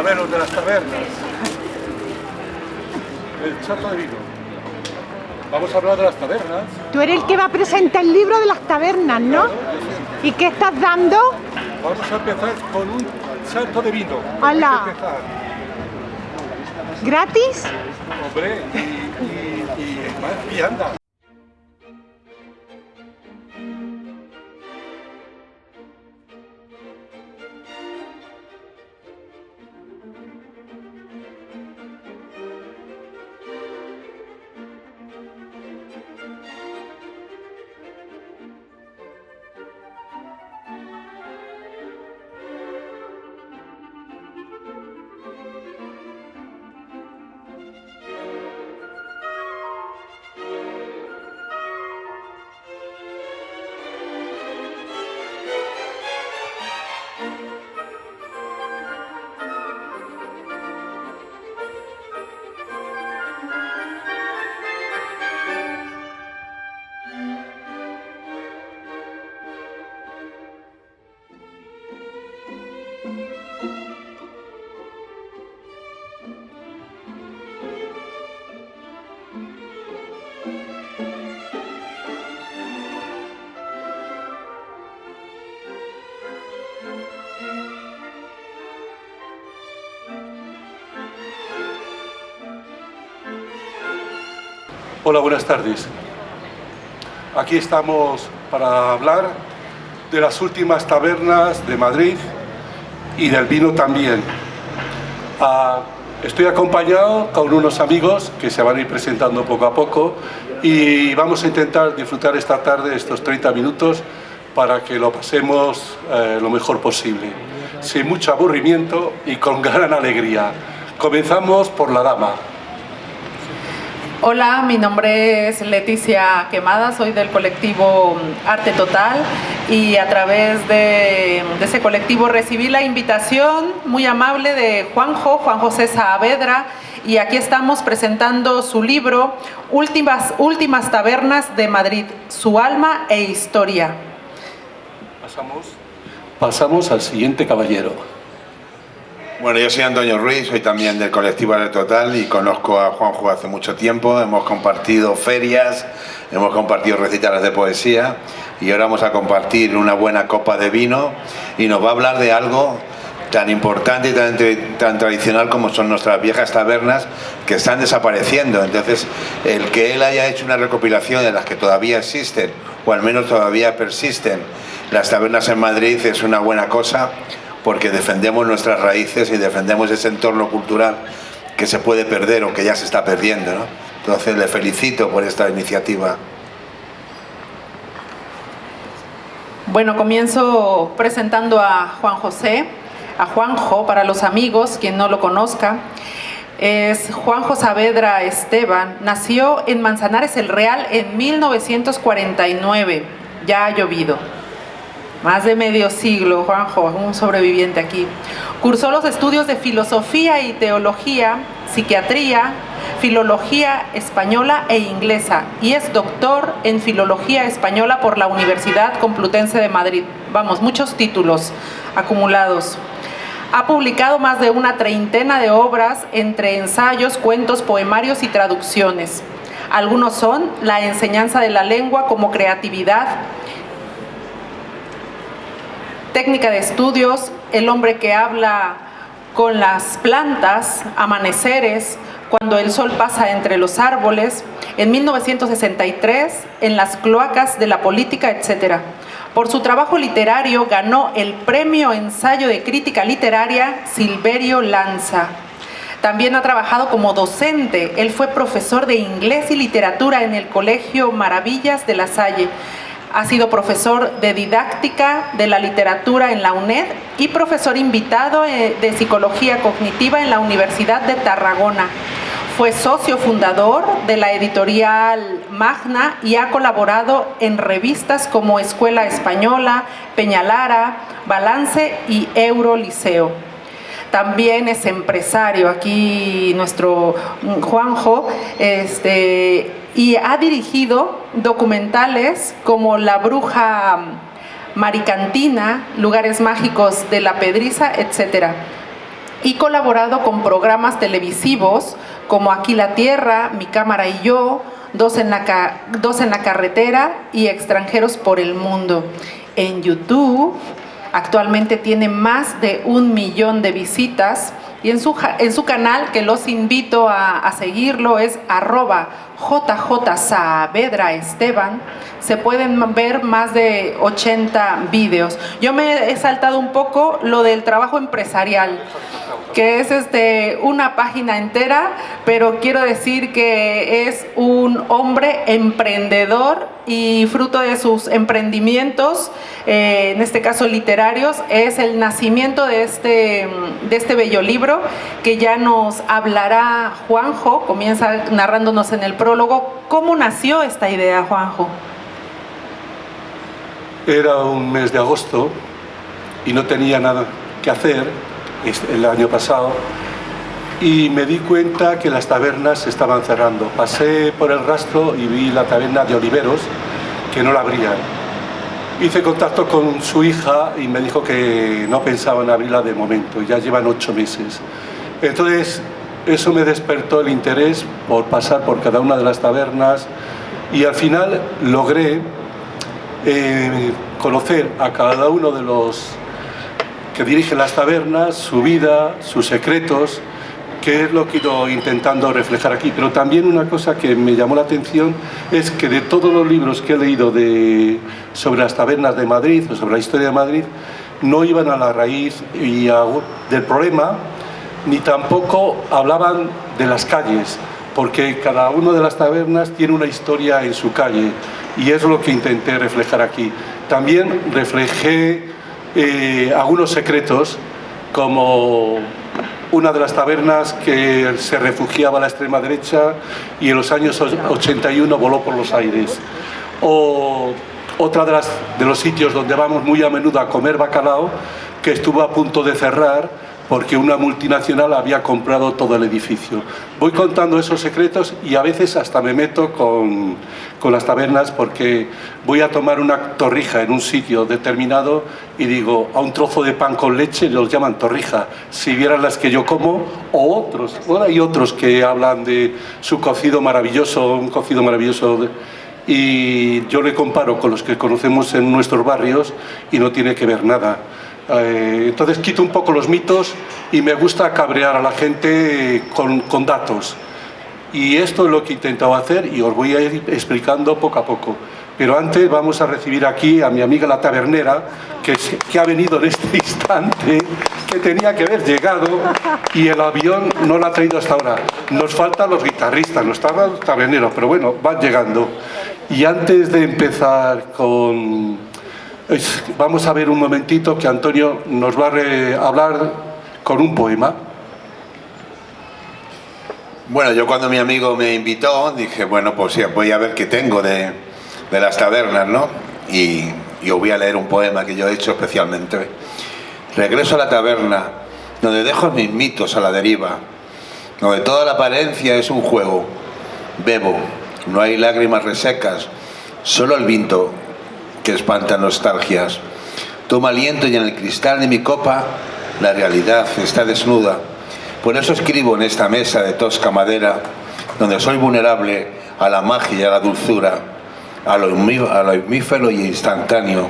menos de las tabernas. El chato de vino. Vamos a hablar de las tabernas. Tú eres el que va a presentar el libro de las tabernas, ¿no? ¿Y qué estás dando? Vamos a empezar con un salto de vino. ¡Hala! Hay que empezar. ¿Gratis? Hombre, y más vianda. Hola, buenas tardes. Aquí estamos para hablar de las últimas tabernas de Madrid y del vino también. Estoy acompañado con unos amigos que se van a ir presentando poco a poco y vamos a intentar disfrutar esta tarde, estos 30 minutos, para que lo pasemos lo mejor posible, sin mucho aburrimiento y con gran alegría. Comenzamos por la dama. Hola, mi nombre es Leticia Quemada, soy del colectivo Arte Total y a través de ese colectivo recibí la invitación muy amable de Juan José Saavedra, y aquí estamos presentando su libro Últimas Tabernas de Madrid, su alma e historia. Pasamos al siguiente caballero. Bueno, yo soy Antonio Ruiz, soy también del colectivo Arte Total y conozco a Juanjo hace mucho tiempo. Hemos compartido ferias, hemos compartido recitales de poesía y ahora vamos a compartir una buena copa de vino y nos va a hablar de algo tan importante y tan tradicional como son nuestras viejas tabernas, que están desapareciendo. Entonces, el que él haya hecho una recopilación de las que todavía existen, o al menos todavía persisten, las tabernas en Madrid, es una buena cosa, porque defendemos nuestras raíces y defendemos ese entorno cultural que se puede perder o que ya se está perdiendo, ¿no? Entonces le felicito por esta iniciativa. Bueno, comienzo presentando a Juan José, a Juanjo para los amigos, quien no lo conozca. Es Juanjo Saavedra Esteban, nació en Manzanares el Real en 1949, ya ha llovido. Más de medio siglo, Juanjo, un sobreviviente aquí. Cursó los estudios de Filosofía y Teología, Psiquiatría, Filología Española e Inglesa y es doctor en Filología Española por la Universidad Complutense de Madrid. Vamos, muchos títulos acumulados. Ha publicado más de una treintena de obras entre ensayos, cuentos, poemarios y traducciones. Algunos son La enseñanza de la lengua como creatividad, Técnica de estudios, El hombre que habla con las plantas, Amaneceres, Cuando el sol pasa entre los árboles, en 1963, En las cloacas de la política, etc. Por su trabajo literario ganó el Premio Ensayo de Crítica Literaria Silverio Lanza. También ha trabajado como docente. Él fue profesor de inglés y literatura en el Colegio Maravillas de La Salle. Ha sido profesor de didáctica de la literatura en la UNED y profesor invitado de psicología cognitiva en la Universidad de Tarragona. Fue socio fundador de la editorial Magna y ha colaborado en revistas como Escuela Española, Peñalara, Balance y Euroliceo. También es empresario, aquí nuestro Juanjo, y ha dirigido documentales como La Bruja Maricantina, Lugares Mágicos de la Pedriza, etc. y colaborado con programas televisivos como Aquí la Tierra, Mi Cámara y Yo, Dos en la Carretera y Extranjeros por el Mundo. En YouTube actualmente tiene más de 1 millón de visitas y en su canal, que los invito a seguirlo, es @JJ_Saavedra_Esteban. Se pueden ver más de 80 vídeos. Yo me he saltado un poco lo del trabajo empresarial, que es una página entera, pero quiero decir que es un hombre emprendedor y fruto de sus emprendimientos, en este caso literarios, es el nacimiento de este bello libro que ya nos hablará Juanjo. Comienza narrándonos en el prólogo. ¿Cómo nació esta idea, Juanjo? Era un mes de agosto y no tenía nada que hacer el año pasado y me di cuenta que las tabernas se estaban cerrando. Pasé por el rastro y vi la taberna de Oliveros, que no la abrían. Hice contacto con su hija y me dijo que no pensaban abrirla de momento, ya llevan 8 meses. Entonces eso me despertó el interés por pasar por cada una de las tabernas y al final logré conocer a cada uno de los que dirigen las tabernas, su vida, sus secretos, que es lo que he ido intentando reflejar aquí. Pero también una cosa que me llamó la atención es que de todos los libros que he leído sobre las tabernas de Madrid o sobre la historia de Madrid, no iban a la raíz del problema, ni tampoco hablaban de las calles, porque cada una de las tabernas tiene una historia en su calle, y es lo que intenté reflejar aquí. También reflejé algunos secretos, como una de las tabernas que se refugiaba a la extrema derecha y en los años 81 voló por los aires. O otra de los sitios donde vamos muy a menudo a comer bacalao, que estuvo a punto de cerrar porque una multinacional había comprado todo el edificio. Voy contando esos secretos y a veces hasta me meto con las tabernas, porque voy a tomar una torrija en un sitio determinado y digo, a un trozo de pan con leche los llaman torrija. Si vieran las que yo como, o otros. Bueno, hay otros que hablan de su cocido maravilloso, un cocido maravilloso, y yo le comparo con los que conocemos en nuestros barrios y no tiene que ver nada. Entonces quito un poco los mitos y me gusta cabrear a la gente con datos. Y esto es lo que he intentado hacer y os voy a ir explicando poco a poco. Pero antes vamos a recibir aquí a mi amiga la tabernera, que ha venido en este instante, que tenía que haber llegado y el avión no la ha traído hasta ahora. Nos faltan los guitarristas, no están los taberneros, pero bueno, van llegando. Y antes de empezar vamos a ver un momentito que Antonio nos va a hablar con un poema. Bueno, yo cuando mi amigo me invitó dije, bueno, pues sí, voy a ver qué tengo de las tabernas, ¿no? Y os voy a leer un poema que yo he hecho especialmente. Regreso a la taberna, donde dejo mis mitos a la deriva, donde toda la apariencia es un juego. Bebo, no hay lágrimas resecas, solo el viento que espanta nostalgias. Tomo aliento y en el cristal de mi copa la realidad está desnuda. Por eso escribo en esta mesa de tosca madera, donde soy vulnerable a la magia y a la dulzura, a lo efímero y instantáneo.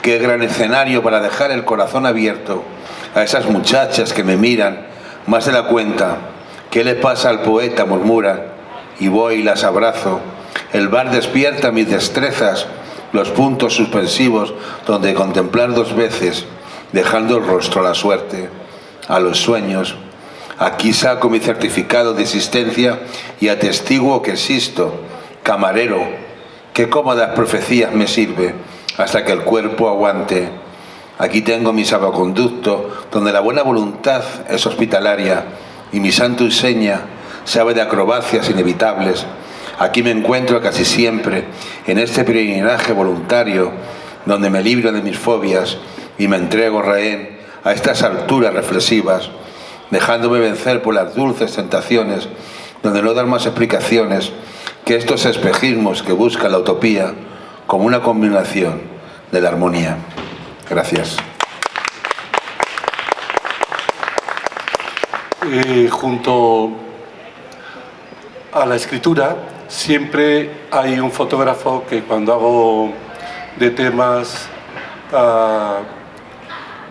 Qué gran escenario para dejar el corazón abierto a esas muchachas que me miran más de la cuenta. ¿Qué le pasa al poeta?, murmuran, y voy y las abrazo. El bar despierta mis destrezas, los puntos suspensivos donde contemplar 2 veces, dejando el rostro a la suerte, a los sueños. Aquí saco mi certificado de existencia y atestiguo que existo. Camarero, qué cómodas profecías me sirve hasta que el cuerpo aguante. Aquí tengo mi salvoconducto, donde la buena voluntad es hospitalaria y mi santo y seña sabe de acrobacias inevitables. Aquí me encuentro casi siempre, en este peregrinaje voluntario, donde me libro de mis fobias y me entrego rehén a estas alturas reflexivas, dejándome vencer por las dulces tentaciones, donde no dan más explicaciones que estos espejismos que buscan la utopía como una combinación de la armonía. Gracias. junto a la escritura, siempre hay un fotógrafo que cuando hago de temas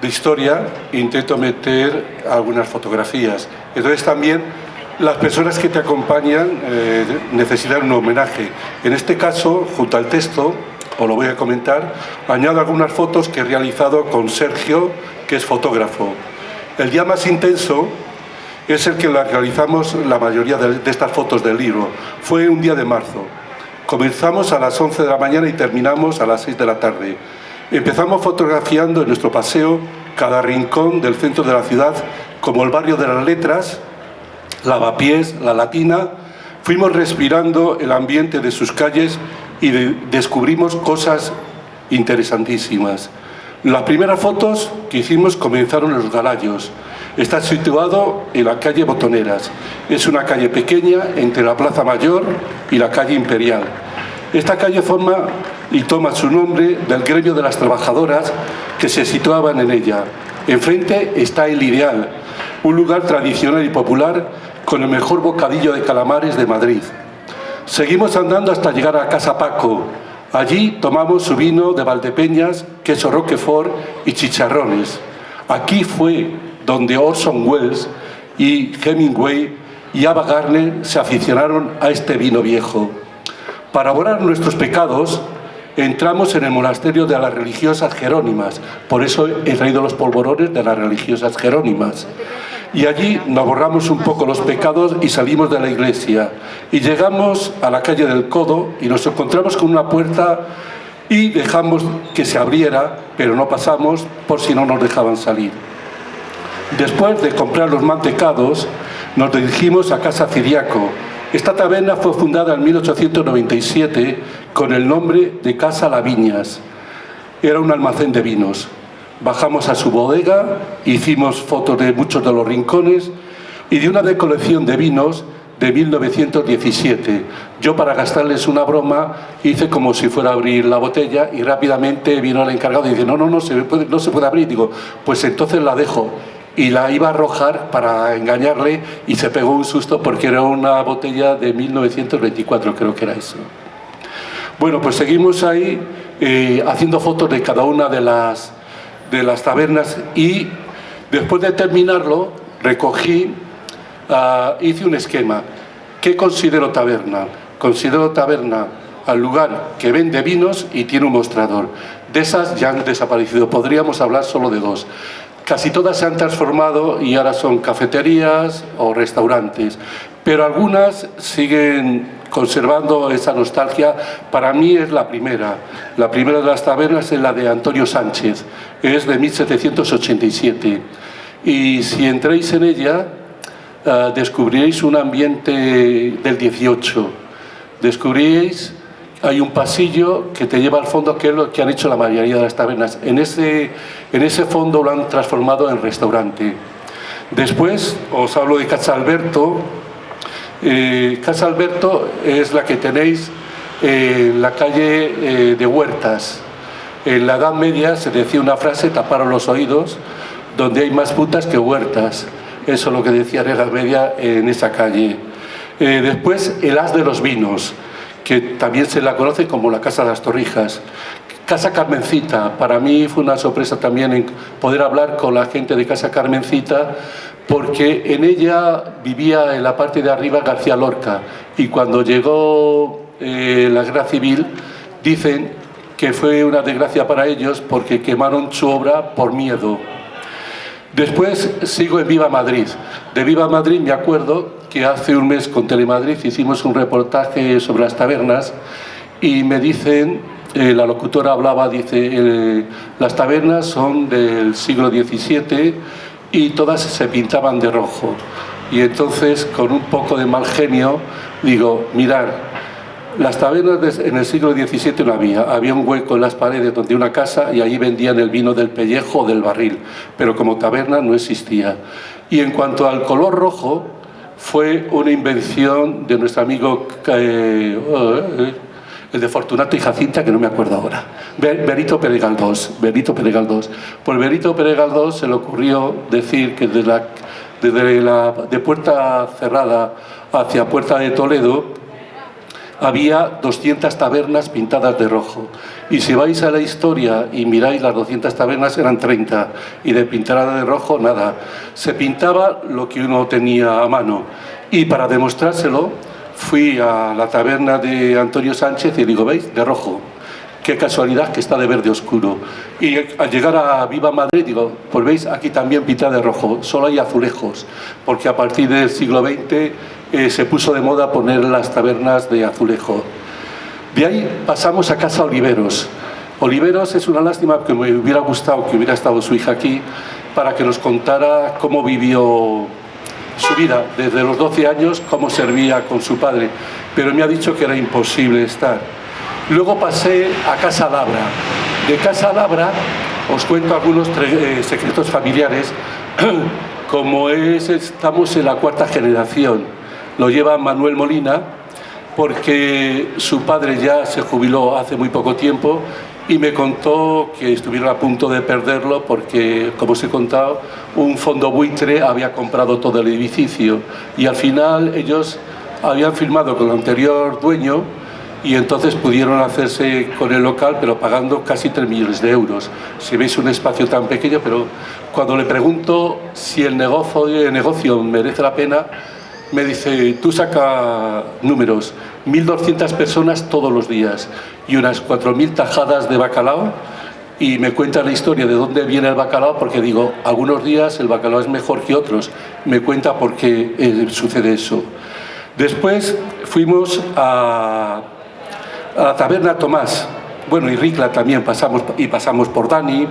de historia, intento meter algunas fotografías. Entonces también las personas que te acompañan necesitan un homenaje. En este caso, junto al texto, os lo voy a comentar, añado algunas fotos que he realizado con Sergio, que es fotógrafo. El día más intenso es el que realizamos la mayoría de estas fotos del libro. Fue un día de marzo. Comenzamos a las 11 de la mañana y terminamos a las 6 de la tarde. Empezamos fotografiando en nuestro paseo cada rincón del centro de la ciudad, como el barrio de las Letras, Lavapiés, La Latina. Fuimos respirando el ambiente de sus calles y descubrimos cosas interesantísimas. Las primeras fotos que hicimos comenzaron en Los Galayos. Está situado en la calle Botoneras. Es una calle pequeña entre la Plaza Mayor y la calle Imperial. Esta calle forma y toma su nombre del gremio de las trabajadoras que se situaban en ella. Enfrente está El Ideal, un lugar tradicional y popular con el mejor bocadillo de calamares de Madrid. Seguimos andando hasta llegar a Casa Paco. Allí tomamos su vino de Valdepeñas, queso Roquefort y chicharrones. Aquí fue donde Orson Welles y Hemingway y Ava Gardner se aficionaron a este vino viejo. Para borrar nuestros pecados, entramos en el monasterio de las religiosas jerónimas. Por eso he traído los polvorones de las religiosas jerónimas. Y allí nos borramos un poco los pecados y salimos de la iglesia. Y llegamos a la calle del Codo y nos encontramos con una puerta y dejamos que se abriera, pero no pasamos por si no nos dejaban salir. Después de comprar los mantecados, nos dirigimos a Casa Ciriaco. Esta taberna fue fundada en 1897 con el nombre de Casa Laviñas. Era un almacén de vinos. Bajamos a su bodega, hicimos fotos de muchos de los rincones y de una de colección de vinos de 1917. Yo, para gastarles una broma, hice como si fuera a abrir la botella y rápidamente vino el encargado y dice: no se puede abrir. Digo, pues entonces la dejo. Y la iba a arrojar para engañarle y se pegó un susto porque era una botella de 1924, creo que era eso. Bueno, pues seguimos ahí haciendo fotos de cada una de las tabernas y después de terminarlo recogí, hice un esquema. ¿Qué considero taberna? Considero taberna al lugar que vende vinos y tiene un mostrador. De esas ya han desaparecido, podríamos hablar solo de dos. Casi todas se han transformado y ahora son cafeterías o restaurantes, pero algunas siguen conservando esa nostalgia. Para mí es la primera. La primera de las tabernas es la de Antonio Sánchez, es de 1787. Y si entráis en ella, descubriréis un ambiente del 18. Descubriréis, hay un pasillo que te lleva al fondo, que es lo que han hecho la mayoría de las tabernas. En ese fondo lo han transformado en restaurante. Después os hablo de Casa Alberto. Casa Alberto es la que tenéis en la calle de Huertas. En la Edad Media se decía una frase: taparon los oídos, donde hay más putas que huertas. Eso es lo que decían en la Edad Media en esa calle. Después, el As de los Vinos, que también se la conoce como la Casa de las Torrijas. Casa Carmencita, para mí fue una sorpresa también en poder hablar con la gente de Casa Carmencita, porque en ella vivía en la parte de arriba García Lorca, y cuando llegó la guerra civil, dicen que fue una desgracia para ellos porque quemaron su obra por miedo. Después sigo en Viva Madrid. De Viva Madrid me acuerdo que hace un mes con Telemadrid hicimos un reportaje sobre las tabernas y me dicen, la locutora hablaba, dice, las tabernas son del siglo XVII y todas se pintaban de rojo. Y entonces, con un poco de mal genio, digo, mirad, las tabernas en el siglo XVII no había un hueco en las paredes donde una casa y allí vendían el vino del pellejo o del barril, pero como taberna no existía. Y en cuanto al color rojo, fue una invención de nuestro amigo, el de Fortunato y Jacinta, que no me acuerdo ahora, Benito Pérez Galdós. Pues Benito Pérez Galdós se le ocurrió decir que de la de Puerta Cerrada hacia Puerta de Toledo, había 200 tabernas pintadas de rojo. Y si vais a la historia y miráis las 200 tabernas, eran 30. Y de pintada de rojo, nada. Se pintaba lo que uno tenía a mano. Y para demostrárselo, fui a la taberna de Antonio Sánchez y digo, ¿veis? De rojo. Qué casualidad que está de verde oscuro. Y al llegar a Viva Madrid, digo, pues veis, aquí también pinta de rojo, solo hay azulejos, porque a partir del siglo XX se puso de moda poner las tabernas de azulejo. De ahí pasamos a Casa Oliveros. Oliveros es una lástima, que me hubiera gustado que hubiera estado su hija aquí, para que nos contara cómo vivió su vida, desde los 12 años, cómo servía con su padre, pero me ha dicho que era imposible estar. Luego pasé a Casa Labra. De Casa Labra os cuento algunos secretos familiares, como estamos en la 4ª generación. Lo lleva Manuel Molina, porque su padre ya se jubiló hace muy poco tiempo y me contó que estuvieron a punto de perderlo porque, como os he contado, un fondo buitre había comprado todo el edificio y al final ellos habían firmado con el anterior dueño y entonces pudieron hacerse con el local, pero pagando casi 3 millones de euros. Si veis un espacio tan pequeño, pero cuando le pregunto si el negocio merece la pena, me dice, tú saca números, 1.200 personas todos los días y unas 4.000 tajadas de bacalao, y me cuenta la historia de dónde viene el bacalao, porque digo, algunos días el bacalao es mejor que otros. Me cuenta por qué sucede eso. Después fuimos a la taberna Tomás, bueno, y Ricla también pasamos por Dani.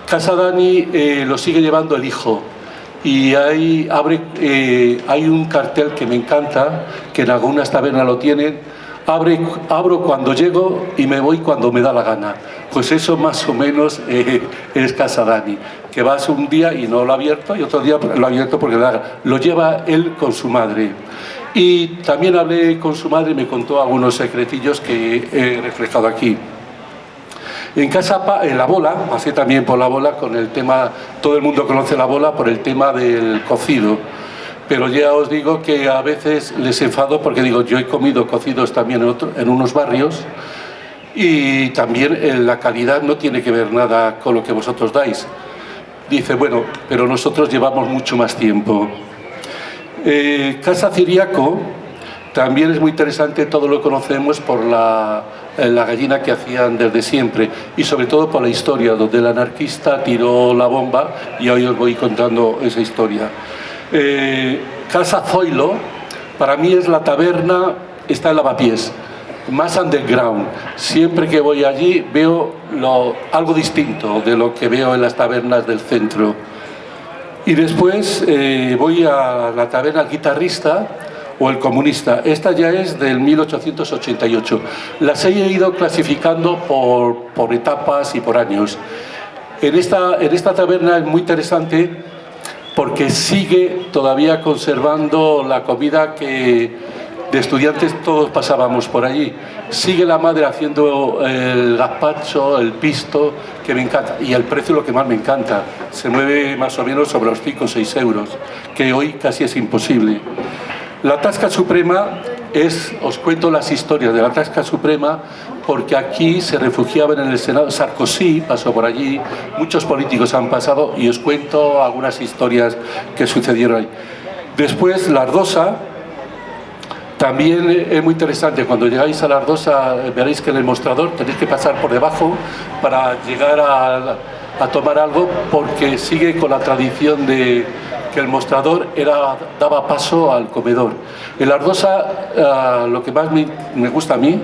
Casa Dani lo sigue llevando el hijo, y hay un cartel que me encanta, que en algunas tabernas lo tienen: abro cuando llego y me voy cuando me da la gana. Pues eso más o menos es Casa Dani, que vas un día y no lo ha abierto, y otro día lo ha abierto porque lo lleva él con su madre. Y también hablé con su madre y me contó algunos secretillos que he reflejado aquí. En La Bola, pasé también por La Bola con el tema, todo el mundo conoce La Bola por el tema del cocido, pero ya os digo que a veces les enfado porque digo, yo he comido cocidos también en unos barrios y también la calidad no tiene que ver nada con lo que vosotros dais. Dice, bueno, pero nosotros llevamos mucho más tiempo. Casa Ciriaco también es muy interesante, todo lo conocemos por la gallina que hacían desde siempre y sobre todo por la historia, donde el anarquista tiró la bomba, y hoy os voy contando esa historia. Casa Zoilo, para mí es la taberna, está en Lavapiés, más underground. Siempre que voy allí veo algo distinto de lo que veo en las tabernas del centro. Y después voy a la taberna El Guitarrista o El Comunista. Esta ya es del 1888. Las he ido clasificando por etapas y por años. En esta taberna es muy interesante porque sigue todavía conservando la comida que de estudiantes todos pasábamos por allí. Sigue la madre haciendo el gazpacho, el pisto, que me encanta. Y el precio lo que más me encanta. Se mueve más o menos sobre los 5 o 6 euros, que hoy casi es imposible. La Tasca Suprema os cuento las historias de la Tasca Suprema, porque aquí se refugiaban en el Senado. Sarkozy pasó por allí, muchos políticos han pasado, y os cuento algunas historias que sucedieron ahí. Después, la Ardosa. También es muy interesante, cuando llegáis a la Ardosa veréis que en el mostrador tenéis que pasar por debajo para llegar a tomar algo, porque sigue con la tradición de que el mostrador daba paso al comedor. En la Ardosa lo que más me gusta a mí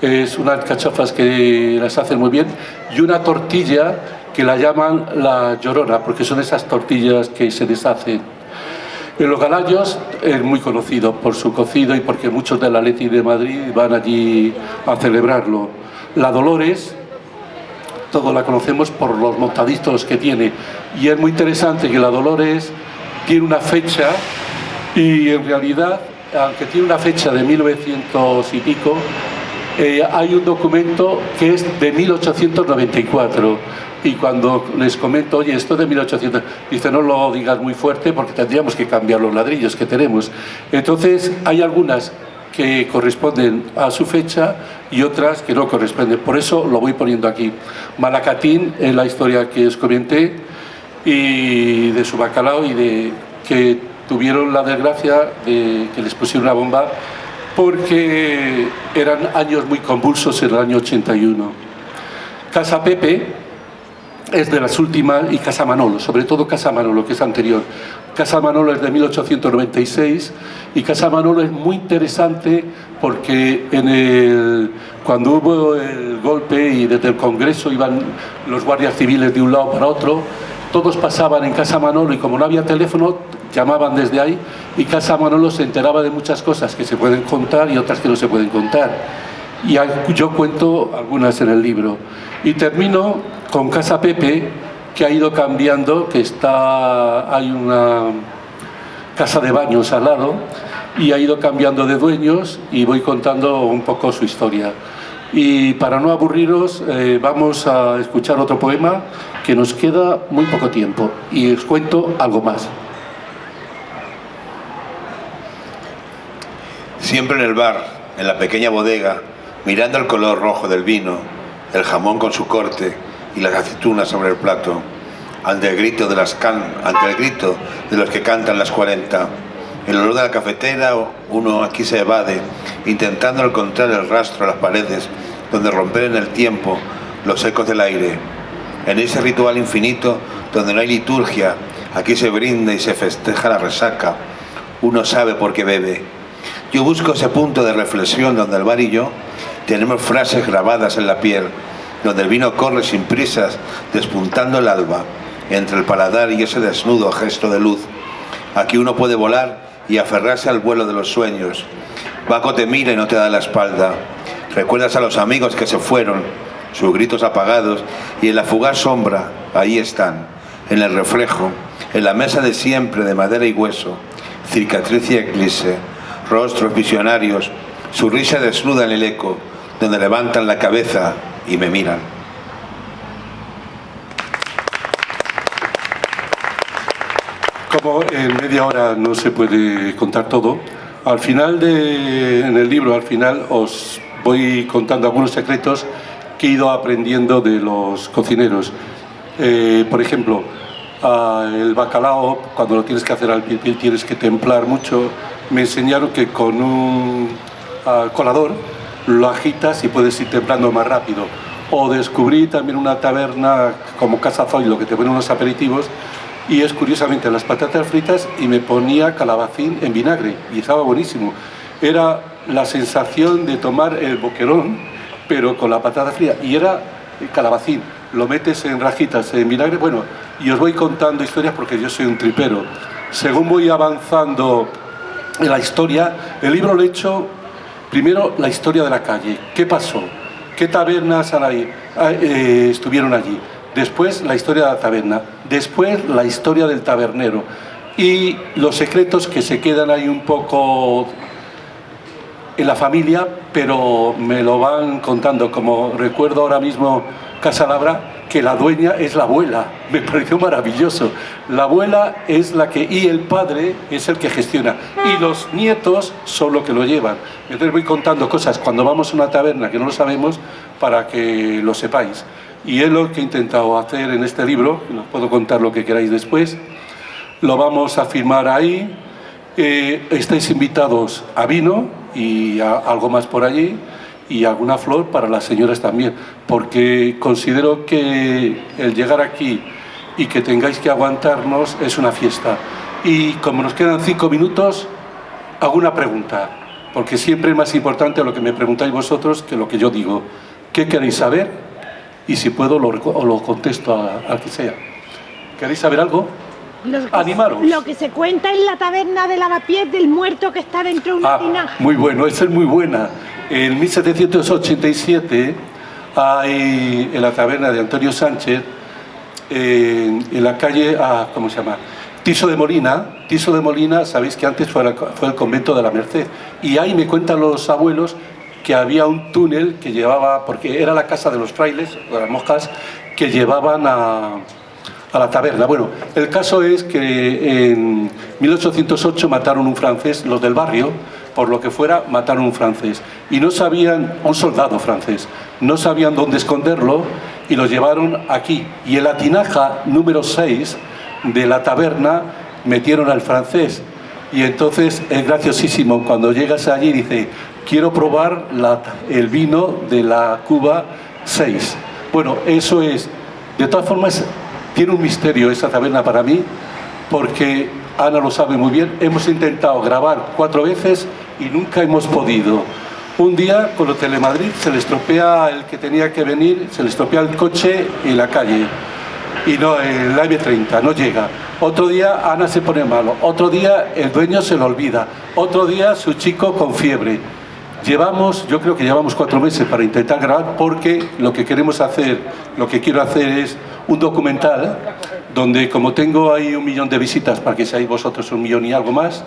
es unas alcachofas que las hacen muy bien y una tortilla que la llaman la llorona, porque son esas tortillas que se deshacen. En Los Galayos es muy conocido por su cocido y porque muchos del Athletic de Madrid van allí a celebrarlo. La Dolores, todos la conocemos por los montaditos que tiene, y es muy interesante que la Dolores tiene una fecha, y en realidad, aunque tiene una fecha de 1900 y pico, hay un documento que es de 1894 y cuando les comento, oye, esto de 1800, dice, no lo digas muy fuerte porque tendríamos que cambiar los ladrillos que tenemos. Entonces hay algunas que corresponden a su fecha y otras que no corresponden, por eso lo voy poniendo aquí. Malacatín es la historia que os comenté y de su bacalao y de que tuvieron la desgracia de que les pusieron una bomba porque eran años muy convulsos en el año 81. Casa Pepe es de las últimas y Casa Manolo, sobre todo Casa Manolo, que es anterior. Casa Manolo es de 1896 y Casa Manolo es muy interesante porque cuando hubo el golpe y desde el Congreso iban los guardias civiles de un lado para otro, todos pasaban en Casa Manolo y como no había teléfono, llamaban desde ahí y Casa Manolo se enteraba de muchas cosas que se pueden contar y otras que no se pueden contar. Y yo cuento algunas en el libro. Y termino con Casa Pepe, que ha ido cambiando, que hay una casa de baños al lado y ha ido cambiando de dueños y voy contando un poco su historia. Y para no aburriros, vamos a escuchar otro poema que nos queda muy poco tiempo y os cuento algo más. Siempre en el bar, en la pequeña bodega, mirando el color rojo del vino, el jamón con su corte y las aceitunas sobre el plato, ante el grito de los que cantan las 40. El olor de la cafetera, uno aquí se evade, intentando encontrar el rastro a las paredes, donde romper en el tiempo los ecos del aire. En ese ritual infinito, donde no hay liturgia, aquí se brinda y se festeja la resaca. Uno sabe por qué bebe. Yo busco ese punto de reflexión donde el bar y yo tenemos frases grabadas en la piel, donde el vino corre sin prisas, despuntando el alba, entre el paladar y ese desnudo gesto de luz. Aquí uno puede volar y aferrarse al vuelo de los sueños. Baco te mira y no te da la espalda. Recuerdas a los amigos que se fueron, sus gritos apagados, y en la fugaz sombra, ahí están, en el reflejo, en la mesa de siempre de madera y hueso, cicatriz y eclipse, rostros visionarios, su risa desnuda en el eco, donde levantan la cabeza y me miran. Como en media hora no se puede contar todo, al final en el libro, al final os voy contando algunos secretos que he ido aprendiendo de los cocineros. Por ejemplo, el bacalao, cuando lo tienes que hacer al pil tienes que templar mucho. Me enseñaron que con un colador lo agitas y puedes ir templando más rápido. O descubrí también una taberna como Casa Zoilo que te pone unos aperitivos y es curiosamente las patatas fritas y me ponía calabacín en vinagre y estaba buenísimo. Era la sensación de tomar el boquerón pero con la patata fría y era calabacín. Lo metes en rajitas en vinagre, bueno, y os voy contando historias porque yo soy un tripero. Según voy avanzando en la historia, el libro lo he hecho primero la historia de la calle, qué pasó, qué tabernas estuvieron allí, después la historia de la taberna, después la historia del tabernero y los secretos que se quedan ahí un poco en la familia, pero me lo van contando, como recuerdo ahora mismo Casa Labra, que la dueña es la abuela, me pareció maravilloso. La abuela es la que, y el padre es el que gestiona, y los nietos son los que lo llevan. Entonces voy contando cosas cuando vamos a una taberna que no lo sabemos para que lo sepáis. Y es lo que he intentado hacer en este libro, os puedo contar lo que queráis después. Lo vamos a firmar ahí. Estáis invitados a vino y a algo más por allí y alguna flor para las señoras también, porque considero que el llegar aquí y que tengáis que aguantarnos es una fiesta. Y como nos quedan 5 minutos, hago una pregunta, porque siempre es más importante lo que me preguntáis vosotros que lo que yo digo. ¿Qué queréis saber? Y si puedo lo contesto al que sea. ¿Queréis saber algo? Animaros. Lo que se cuenta en la taberna de Lavapiés del muerto que está dentro de una tinaja. Muy bueno, esa es muy buena. En 1787 hay en la taberna de Antonio Sánchez, en la calle, ¿cómo se llama? Tiso de Molina. Tiso de Molina, sabéis que antes fue el convento de la Merced. Y ahí me cuentan los abuelos que había un túnel que llevaba, porque era la casa de los frailes, de las monjas, que llevaban a la taberna. Bueno, el caso es que en 1808 mataron un francés, los del barrio, por lo que fuera, mataron un francés. Y no sabían, un soldado francés, no sabían dónde esconderlo y lo llevaron aquí. Y en la tinaja número 6 de la taberna metieron al francés. Y entonces es graciosísimo, cuando llegas allí dice, quiero probar el vino de la Cuba 6. Bueno, eso es, de todas formas, tiene un misterio esa taberna para mí, porque Ana lo sabe muy bien, hemos intentado grabar 4 veces y nunca hemos podido. Un día con los Telemadrid se le estropea el que tenía que venir, se le estropea el coche en la calle, y no, el M30 no llega. Otro día Ana se pone malo, otro día el dueño se lo olvida, otro día su chico con fiebre. Yo creo que llevamos 4 meses para intentar grabar, porque lo que queremos hacer, lo que quiero hacer es un documental donde, como tengo ahí 1 millón de visitas, para que seáis vosotros 1 millón y algo más,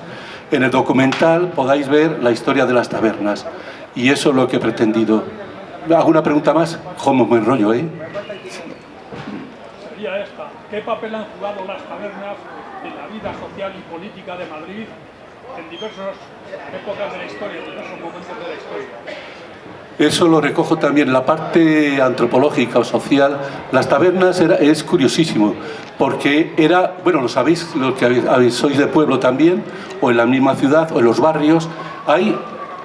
en el documental podáis ver la historia de las tabernas, y eso es lo que he pretendido. ¿Alguna pregunta más? ¿Cómo me enrollo, Sería esta: ¿qué papel han jugado las tabernas en la vida social y política de Madrid en diversas épocas de la historia, en diversos momentos de la historia? Eso lo recojo también en la parte antropológica o social. Las tabernas es curiosísimo, porque era, bueno, lo sabéis, los que sois de pueblo también, o en la misma ciudad, o en los barrios, ahí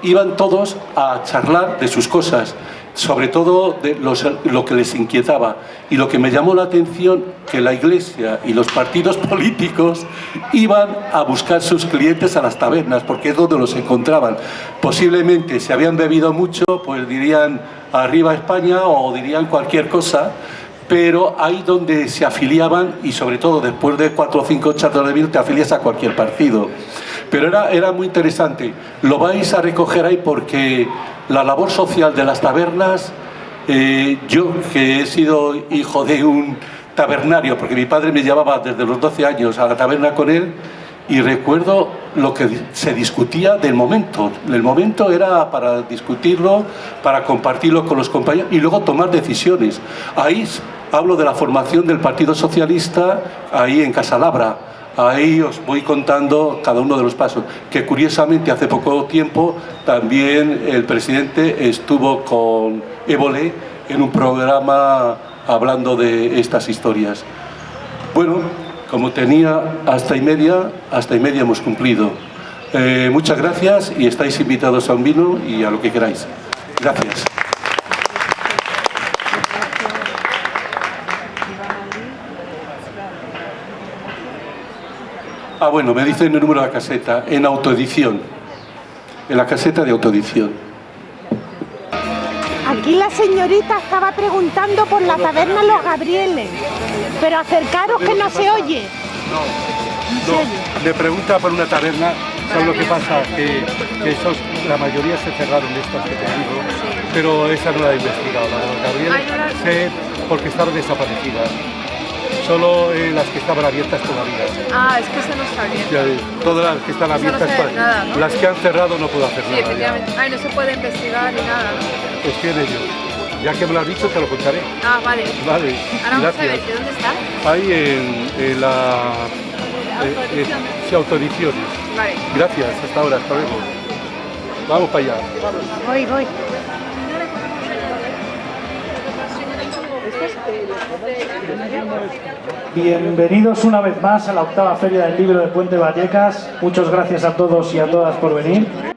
iban todos a charlar de sus cosas, sobre todo de lo que les inquietaba. Y lo que me llamó la atención, que la Iglesia y los partidos políticos iban a buscar sus clientes a las tabernas, porque es donde los encontraban. Posiblemente, si habían bebido mucho, pues dirían arriba España, o dirían cualquier cosa, pero ahí donde se afiliaban, y sobre todo después de 4 o 5 charlas de vino te afilias a cualquier partido. Pero era muy interesante. Lo vais a recoger ahí, porque la labor social de las tabernas, yo que he sido hijo de un tabernario, porque mi padre me llevaba desde los 12 años a la taberna con él, y recuerdo lo que se discutía del momento. El momento era para discutirlo, para compartirlo con los compañeros y luego tomar decisiones. Ahí hablo de la formación del Partido Socialista, ahí en Casalabra. Ahí os voy contando cada uno de los pasos, que curiosamente hace poco tiempo también el presidente estuvo con Évole en un programa hablando de estas historias. Bueno, como tenía hasta y media hemos cumplido. Muchas gracias, y estáis invitados a un vino y a lo que queráis. Gracias. Ah, bueno, me dicen el número de la caseta, en autoedición, en la caseta de autoedición. Aquí la señorita estaba preguntando por la taberna Los Gabrieles, pero acercaros que no se oye. No, le pregunta por una taberna. ¿Sabes lo que pasa? Que la mayoría se cerraron, estas que te digo, pero esa no la he investigado, la de Los Gabrieles, sé porque estaban desaparecidas. Solo las que estaban abiertas todavía. Ah, es que eso no está bien. Todas las que están abiertas, no sé nada, ¿no? Las que han cerrado no puedo hacer nada. Sí, efectivamente. Ay, no se puede investigar ni nada, ¿no? Pues tiene yo. Ya que me lo has dicho, te lo contaré. Ah, vale. Vale. Ahora vamos Gracias. a ver, ¿de dónde está? Ahí en la... sí, autorizaciones. Vale. Gracias, hasta ahora, hasta luego. Vamos para allá. Voy. Bienvenidos una vez más a la 8ª Feria del Libro de Puente Vallecas. Muchas gracias a todos y a todas por venir.